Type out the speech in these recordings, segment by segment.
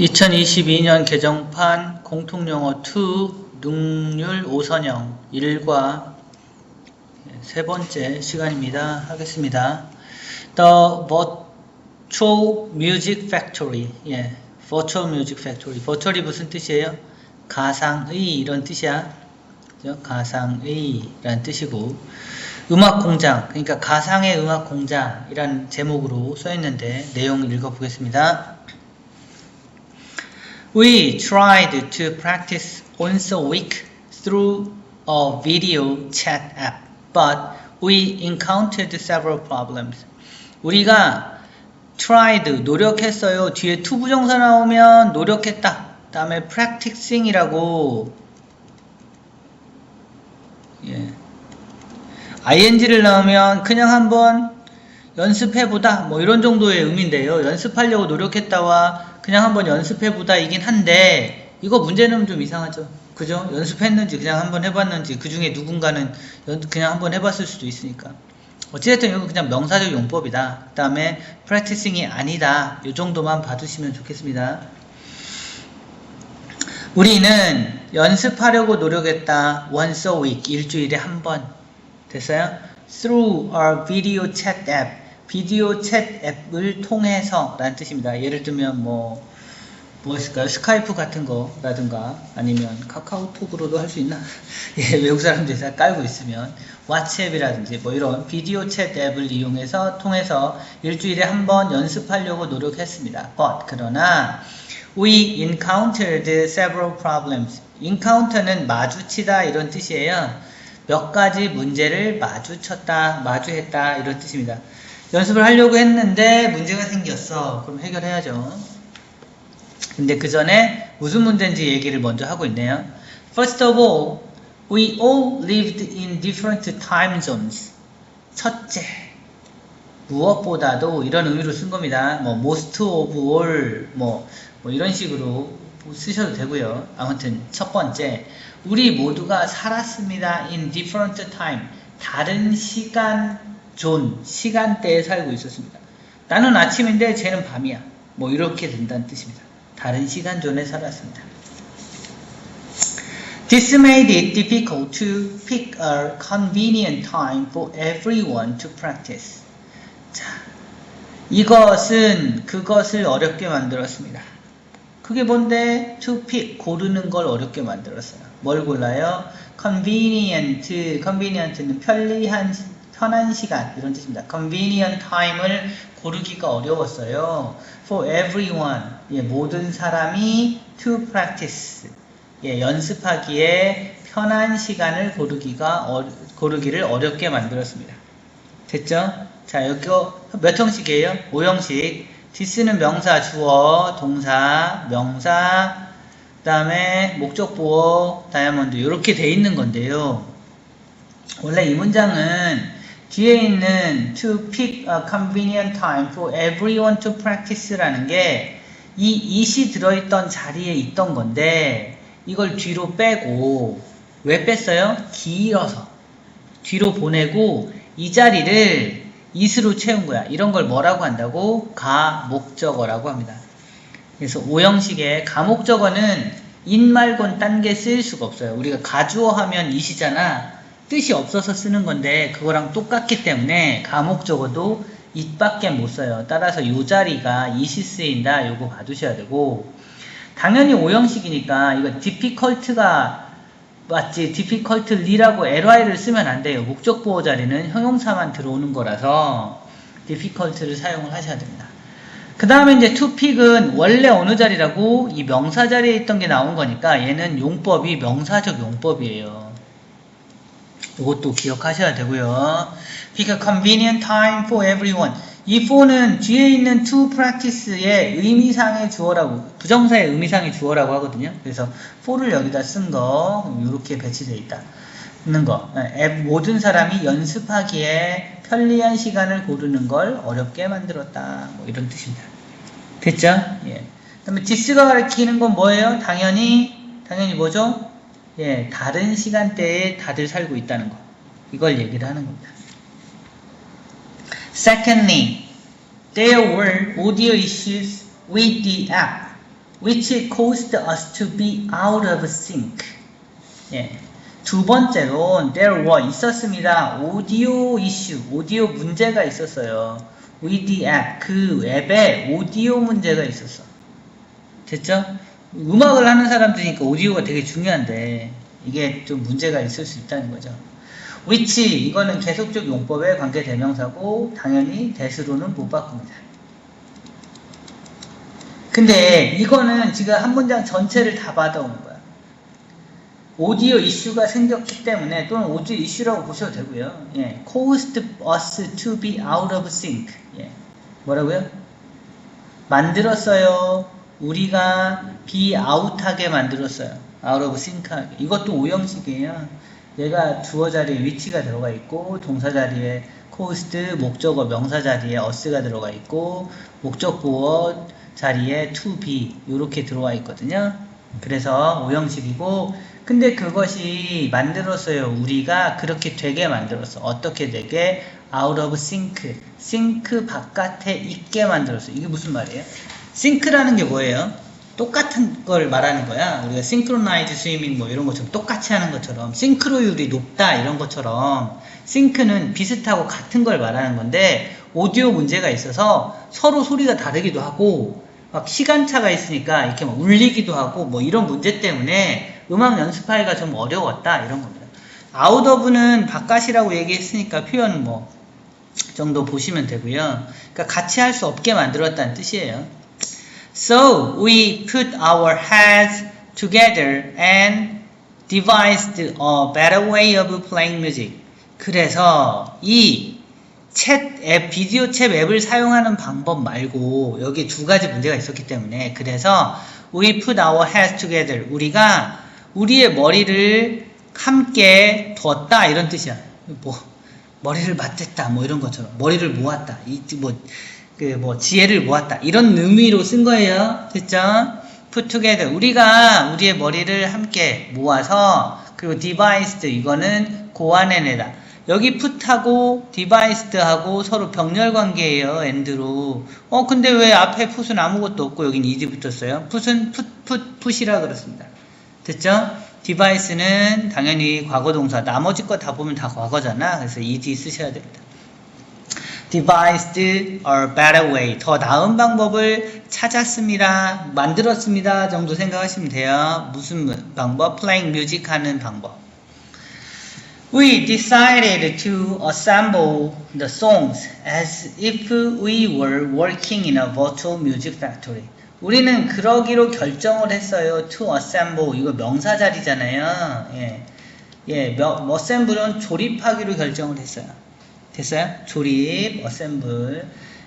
2022년 개정판 공통영어 2 능률 5선형 1과 세 번째 시간입니다. 하겠습니다. The Virtual Music Factory. Virtual Music Factory. Virtual이 무슨 뜻이에요? 가상의 이런 뜻이야. 그죠? 가상의 라는 뜻이고 음악공장, 그러니까 가상의 음악공장이라는 제목으로 써있는데 내용을 읽어보겠습니다. We tried to practice once a week through a video chat app, but we encountered several problems. 우리가 tried, 노력했어요. 뒤에 to 부정사 나오면 노력했다. 다음에 practicing이라고 ing를 넣으면 그냥 한번 연습해보다 뭐 이런 정도의 의미인데요. 연습하려고 노력했다와 그냥 한번 연습해보다 이긴 한데 이거 문제는 좀 이상하죠. 그죠? 연습했는지 그냥 한번 해봤는지 그 중에 누군가는 그냥 한번 해봤을 수도 있으니까 어찌됐든 이건 그냥 명사적 용법이다. 그 다음에 practicing이 아니다. 이 정도만 봐두시면 좋겠습니다. 우리는 연습하려고 노력했다. once a week, 일주일에 한 번. 됐어요? through our video chat app. 비디오 챗 앱을 통해서 라는 뜻입니다. 예를 들면 뭐 있을까요? 스카이프 같은 거라든가 아니면 카카오톡으로도 할 수 있나? 외국 사람들이 다 깔고 있으면 왓츠앱이라든지 뭐 이런 비디오 챗 앱을 통해서 일주일에 한 번 연습하려고 노력했습니다. But 그러나 we encountered several problems. encounter는 마주치다 이런 뜻이에요. 몇 가지 문제를 마주했다 이런 뜻입니다. 연습을 하려고 했는데 문제가 생겼어. 그럼 해결해야죠. 근데 그 전에 무슨 문제인지 얘기를 먼저 하고 있네요. First of all, we all lived in different time zones. 첫째, 무엇보다도 이런 의미로 쓴 겁니다. 뭐 most of all, 뭐 이런 식으로 쓰셔도 되고요. 아무튼 첫 번째, 우리 모두가 살았습니다. in different time. 다른 시간대에 살고 있었습니다. 나는 아침인데 쟤는 밤이야. 뭐 이렇게 된다는 뜻입니다. 다른 시간존에 살았습니다. This made it difficult to pick a convenient time for everyone to practice. 자, 이것은 그것을 어렵게 만들었습니다. 그게 뭔데? To pick, 고르는 걸 어렵게 만들었어요. 뭘 골라요? convenient는 편한 시간 이런 뜻입니다. convenient time을 고르기가 어려웠어요. for everyone, 모든 사람이 to practice, 연습하기에 편한 시간을 고르기를 어렵게 만들었습니다. 됐죠? 자, 여기 몇 형식이에요? 5형식. this는 명사, 주어, 동사, 명사, 그 다음에 목적보어, 다이아몬드 이렇게 돼 있는 건데요. 원래 이 문장은 뒤에 있는 to pick a convenient time for everyone to practice 라는 게 이 it이 들어있던 자리에 있던 건데 이걸 뒤로 빼고 왜 뺐어요? 길어서 뒤로 보내고 이 자리를 it으로 채운 거야. 이런 걸 뭐라고 한다고? 가목적어라고 합니다. 그래서 5형식의 가목적어는 it 말곤 딴 게 쓰일 수가 없어요. 우리가 가주어 하면 it이잖아. 뜻이 없어서 쓰는 건데 그거랑 똑같기 때문에 가목적어도 it밖에 못 써요. 따라서 이 자리가 it이 쓰인다. 요거 봐두셔야 되고 당연히 5형식이니까 이거 difficult가 맞지? difficultly라고 ly를 쓰면 안 돼요. 목적보호 자리는 형용사만 들어오는 거라서 difficult를 사용을 하셔야 됩니다. 그 다음에 이제 to pick은 원래 어느 자리라고? 이 명사 자리에 있던 게 나온 거니까 얘는 용법이 명사적 용법이에요. 이것도 기억하셔야 되고요. Pick a convenient time for everyone. 이 for는 뒤에 있는 to practice의 의미상의 주어라고, 부정사의 의미상의 주어라고 하거든요. 그래서 for를 여기다 쓴 거, 이렇게 배치되어 있는 거. 모든 사람이 연습하기에 편리한 시간을 고르는 걸 어렵게 만들었다. 뭐 이런 뜻입니다. 됐죠? 그 다음에 this가 가리키는 건 뭐예요? 당연히 뭐죠? 다른 시간대에 다들 살고 있다는 거. 이걸 얘기를 하는 겁니다. Secondly, there were audio issues with the app. which caused us to be out of sync. 예. 두 번째로 there were 있었습니다. 오디오 이슈, 오디오 문제가 있었어요. with the app, 그 앱에 오디오 문제가 있었어. 됐죠? 음악을 하는 사람들이니까 오디오가 되게 중요한데 이게 좀 문제가 있을 수 있다는 거죠. which 이거는 계속적 용법의 관계 대명사고 당연히 that으로는 못 바꿉니다. 근데 이거는 지금 한 문장 전체를 다 받아오는 거야. 오디오 이슈가 생겼기 때문에 또는 오디오 이슈라고 보셔도 되고요. 예, caused us to be out of sync. 예, 뭐라고요? 만들었어요. 우리가 be out하게 만들었어요. out of sync하게. 이것도 오형식이에요. 얘가 주어 자리에 위치가 들어가 있고 동사 자리에 caused, 목적어 명사 자리에 us가 들어가 있고 목적보어 자리에 to be 이렇게 들어와 있거든요. 그래서 오형식이고 근데 그것이 만들었어요. 우리가 그렇게 되게 만들었어. 어떻게 되게? out of sync. sync 바깥에 있게 만들었어. 이게 무슨 말이에요? sync라는 게 뭐예요? 똑같은 걸 말하는 거야. 우리가 synchronize swimming 뭐 이런 것처럼 똑같이 하는 것처럼 싱크로율이 높다 이런 것처럼 sync는 비슷하고 같은 걸 말하는 건데 오디오 문제가 있어서 서로 소리가 다르기도 하고 막 시간차가 있으니까 이렇게 막 울리기도 하고 뭐 이런 문제 때문에 음악 연습하기가 좀 어려웠다 이런 겁니다. out of는 바깥이라고 얘기했으니까 표현 뭐 정도 보시면 되고요. 그러니까 같이 할 수 없게 만들었다는 뜻이에요. So we put our heads together and devised a better way of playing music. 그래서 이 챗 앱, 비디오 챗 앱을 사용하는 방법 말고 여기 두 가지 문제가 있었기 때문에 그래서 we put our heads together. 우리가 우리의 머리를 함께 뒀다 이런 뜻이야. 뭐 머리를 맞댔다 뭐 이런 것처럼 머리를 모았다. 지혜를 모았다. 이런 의미로 쓴 거예요. 됐죠? put together. 우리가 우리의 머리를 함께 모아서 그리고 devised 이거는 고안해내다. 여기 put하고 devised하고 서로 병렬 관계예요. and로. 근데 왜 앞에 put은 아무것도 없고 여긴 ed 붙었어요? put은 put이라 그렇습니다. 됐죠? device는 당연히 과거동사. 나머지 거 다 보면 다 과거잖아. 그래서 ed 쓰셔야 됩니다. devised a better way. 더 나은 방법을 찾았습니다. 만들었습니다. 정도 생각하시면 돼요. 무슨 방법? playing music 하는 방법. We decided to assemble the songs as if we were working in a virtual music factory. 우리는 그러기로 결정을 했어요. to assemble. 이거 명사 자리잖아요. assemble은 조립하기로 결정을 했어요. 됐어요? 조립, assemble.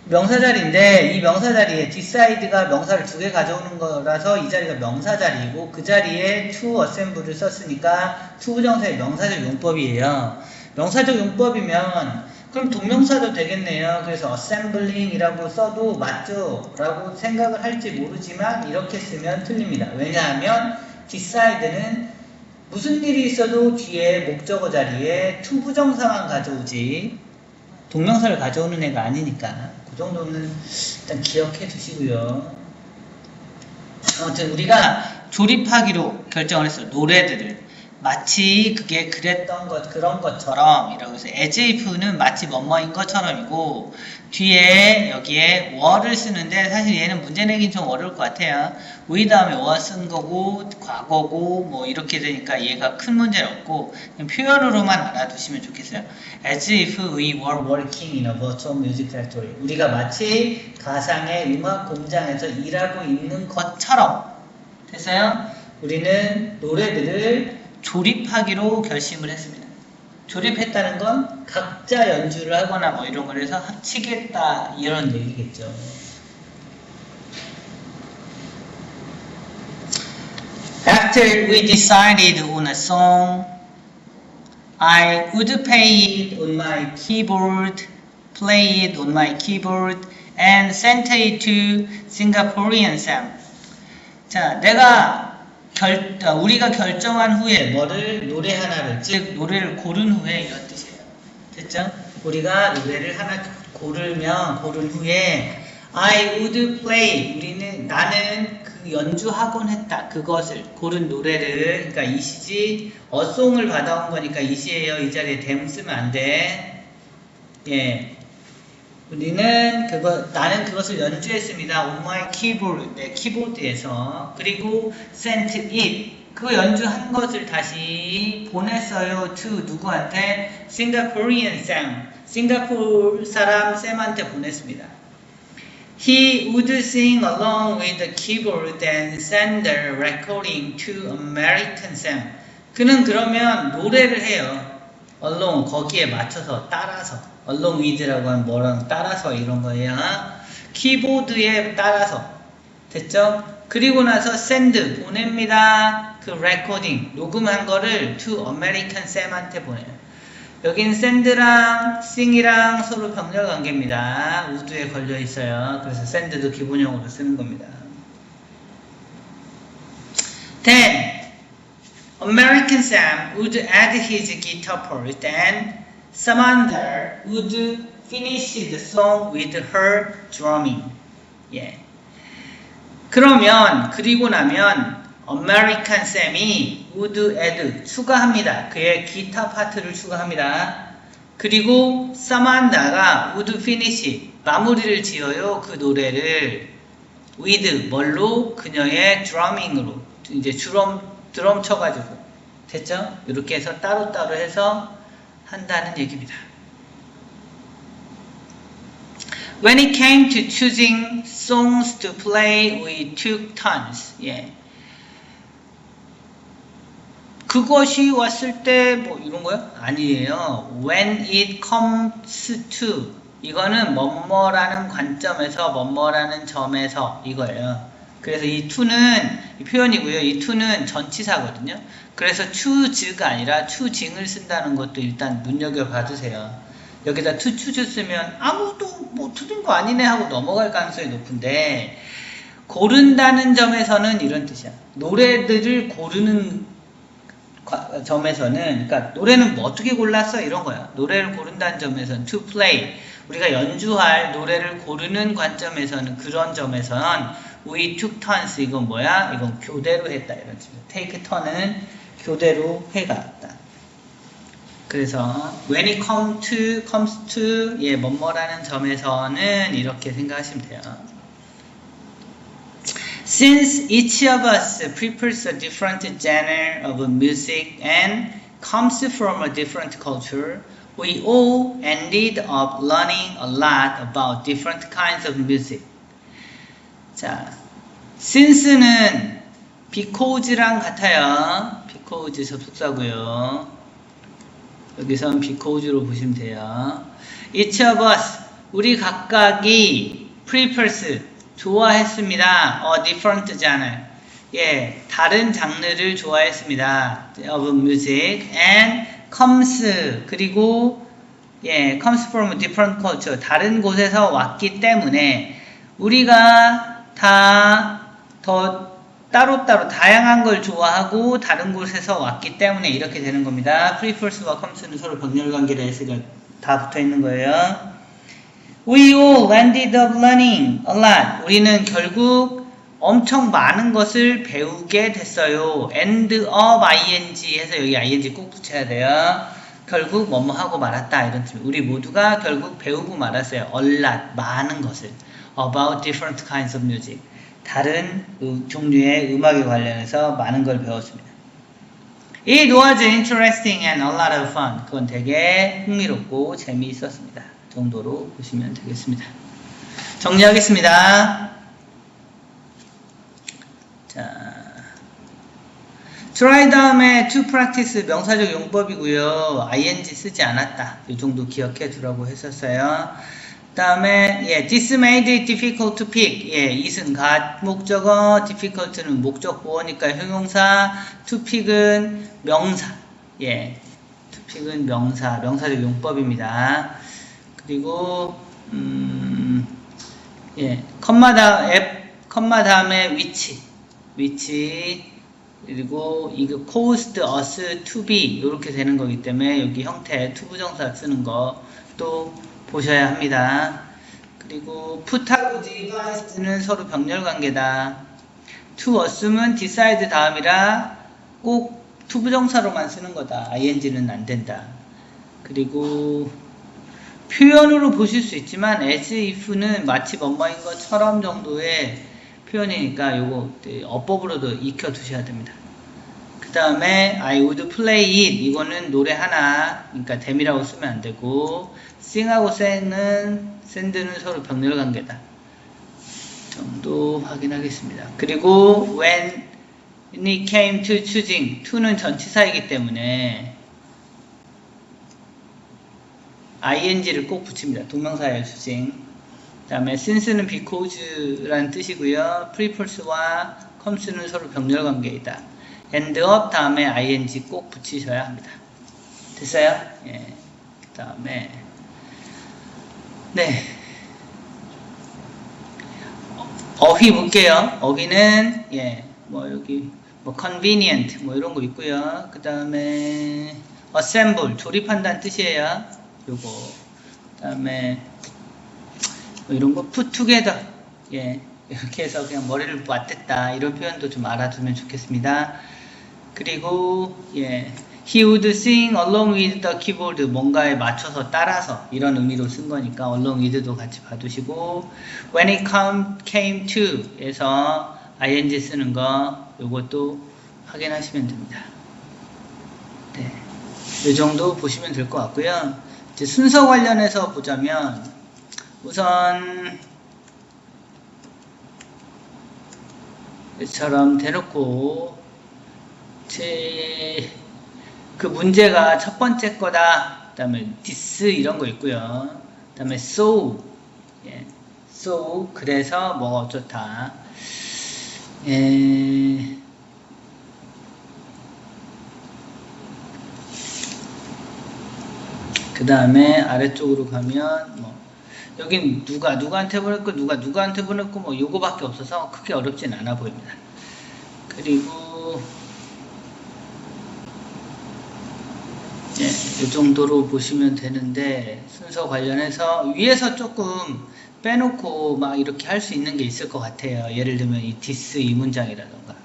명사 자리인데 이 명사 자리에 decide가 명사를 두 개 가져오는 거라서 이 자리가 명사 자리이고 그 자리에 to assemble를 썼으니까 to 부정사의 명사적 용법이에요. 명사적 용법이면 그럼 동명사도 되겠네요. 그래서 assembling 이라고 써도 맞죠? 라고 생각을 할지 모르지만 이렇게 쓰면 틀립니다. 왜냐하면 decide는 무슨 일이 있어도 뒤에 목적어 자리에 to 부정사만 가져오지 동명사를 가져오는 애가 아니니까 그 정도는 일단 기억해 두시고요. 아무튼 우리가 조립하기로 결정을 했어요. 노래들을 마치 그게 그랬던 것 그런 것처럼 이라고 해서 as if는 마치 뭐뭐인 것처럼이고 뒤에 여기에 were를 쓰는데 사실 얘는 문제 내긴 좀 어려울 것 같아요. we 다음에 were 쓴 거고 과거고 뭐 이렇게 되니까 얘가 큰 문제는 없고 그냥 표현으로만 알아두시면 좋겠어요. as if we were working in a virtual music factory. 우리가 마치 가상의 음악 공장에서 일하고 있는 것처럼 됐어요? 우리는 노래들을 조립하기로 결심을 했습니다. 조립했다는 건 각자 연주를 하거나 뭐 이런 걸 해서 합치겠다 이런 얘기겠죠. After we decided on a song, I would play it on my keyboard, play it on my keyboard, and send it to Singaporean Sam. 자, 우리가 결정한 후에 뭐를 노래 하나를 즉 노래를 고른 후에 이런 뜻이에요. 됐죠? 우리가 노래를 하나 고른 후에 I would play 나는 그 그 연주하곤 했다. 그것을 고른 노래를, 그러니까 이시지 어송을 받아온 거니까 이시예요. 이 자리에 dem 쓰면 안 돼. 예. 나는 그것을 연주했습니다. on my keyboard, 내 키보드에서. 그리고 sent it, 그 연주한 것을 다시 보냈어요. to 누구한테? Singaporean Sam, 싱가포르 사람 쌤한테 보냈습니다. He would sing along with the keyboard and send the recording to American Sam. 그는 그러면 노래를 해요. along, 거기에 맞춰서, 따라서. along with라고 하면 뭐랑 따라서 이런 거예요. 키보드에 따라서. 됐죠? 그리고 나서 send, 보냅니다. 그 레코딩, 녹음한 거를 to American Sam한테 보내요. 여긴 send랑 sing이랑 서로 병렬 관계입니다. would에 걸려 있어요. 그래서 send도 기본형으로 쓰는 겁니다. Then American Sam would add his guitar part and Samantha would finish the song with her drumming. 예. 그리고 나면 American Sam이 would add, 추가합니다. 그의 기타 파트를 추가합니다. 그리고 Samantha가 would finish, 마무리를 지어요. 그 노래를 with, 뭘로? 그녀의 drumming으로, 이제 드럼 쳐가지고. 됐죠? 이렇게 해서 따로따로 해서 한다는 얘기입니다. When it came to choosing songs to play, we took turns. 예. 그것이 왔을 때 뭐 이런 거요? 아니에요. When it comes to, 이거는 뭐뭐라는 관점에서, 뭐뭐라는 점에서 이거예요. 그래서 이 to는 이 표현이고요. 이 to는 전치사거든요. 그래서 choose가 아니라 choosing을 쓴다는 것도 일단 눈여겨봐 주세요. 여기다 to choose 쓰면 아무도 뭐 틀린 거 아니네 하고 넘어갈 가능성이 높은데, 고른다는 점에서는 이런 뜻이야. 노래들을 고르는 점에서는, 그러니까 노래는 뭐 어떻게 골랐어? 이런 거야. 노래를 고른다는 점에서는 to play, 우리가 연주할 노래를 고르는 관점에서는, 그런 점에서는 we took turns, 이건 뭐야? 이건 교대로 했다 이런 뜻이야. take turn은 교대로 해갔다. 그래서 when it comes to 예, 뭐뭐라는 점에서는 이렇게 생각하시면 돼요. Since each of us prefers a different genre of music and comes from a different culture, we all ended up learning a lot about different kinds of music. 자, since는 because랑 같아요. because 접속사고요. 여기선 because로 보시면 돼요. Each of us, 우리 각각이 prefers, 좋아했습니다. A different genre. 예, 다른 장르를 좋아했습니다. of music and comes, 그리고 예, comes from a different culture. 다른 곳에서 왔기 때문에 우리가 다 더 따로따로 다양한 걸 좋아하고 다른 곳에서 왔기 때문에 이렇게 되는 겁니다. prefers와 comes는 서로 병렬 관계를 해서 다 붙어 있는 거예요. We all ended up learning a lot. 우리는 결국 엄청 많은 것을 배우게 됐어요. end up ing 해서 여기 ing 꼭 붙여야 돼요. 결국 뭐뭐 하고 말았다 이런 뜻. 우리 모두가 결국 배우고 말았어요. a lot, 많은 것을. about different kinds of music. 다른 종류의 음악에 관련해서 많은 걸 배웠습니다. It was interesting and a lot of fun. 그건 되게 흥미롭고 재미있었습니다. 정도로 보시면 되겠습니다. 정리하겠습니다. 자, try 다음에 to practice 명사적 용법이고요. ing 쓰지 않았다. 이 정도 기억해 두라고 했었어요. 다음에 예, this made it difficult to pick. 예, it은 목적어, difficult는 목적 보어니까 형용사, to pick은 명사. 예, to pick은 명사적 용법입니다. 그리고 예, 컴마 다음에 which 그리고 이거 caused us to be 이렇게 되는 거기 때문에 여기 형태 투부정사 쓰는 거 또 보셔야 합니다. 그리고 put하고 device는 서로 병렬 관계다. to assume은 decide 다음이라 꼭 투부정사로만 쓰는 거다. ing는 안 된다. 그리고 표현으로 보실 수 있지만 as if는 마치 뭐뭐인 것처럼 정도의 표현이니까 요거 어법으로도 익혀 두셔야 됩니다. 그 다음에 I would play it 이거는 노래 하나 그러니까 them이라고 쓰면 안 되고 sing하고 send는 서로 병렬 관계다 정도 확인하겠습니다. 그리고 when it came to choosing to는 전치사이기 때문에 ing를 꼭 붙입니다. 동명사예요. choosing. 그 다음에 since는 because라는 뜻이고요. prefers와 comes는 서로 병렬 관계이다. end up 다음에 ing 꼭 붙이셔야 합니다. 됐어요? 예. 그 다음에 네. 어휘 볼게요. 어휘는 예, 뭐 여기 뭐 convenient 뭐 이런 거 있고요. 그 다음에 assemble 조립한다는 뜻이에요. 요거 그 다음에 뭐 이런 거 put together 예 이렇게 해서 그냥 머리를 맞댔다 이런 표현도 좀 알아두면 좋겠습니다. 그리고 예 he would sing along with the keyboard 뭔가에 맞춰서 따라서 이런 의미로 쓴 거니까 along with도 같이 봐두시고 when it came to 에서 ing 쓰는 거 요것도 확인하시면 됩니다. 네, 이 정도 보시면 될 것 같고요. 이제 순서 관련해서 보자면 우선 이처럼 대놓고 그 문제가 첫 번째 거다. 그 다음에 this 이런 거 있고요. 그 다음에 so 예, so 그래서 뭐가 어쩌다 예, 그 다음에 아래쪽으로 가면 뭐 여긴 누구한테 보냈고 누구한테 보냈고 뭐 요거밖에 없어서 크게 어렵진 않아 보입니다. 그리고 예, 이 정도로 보시면 되는데 순서 관련해서 위에서 조금 빼놓고 막 이렇게 할 수 있는 게 있을 것 같아요. 예를 들면 이 this 이 문장이라던가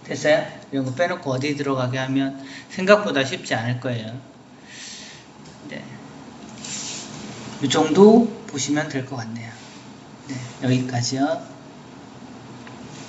됐어요? 이런 거 빼놓고 어디 들어가게 하면 생각보다 쉽지 않을 거예요. 네, 이 정도 보시면 될 것 같네요. 네, 여기까지요.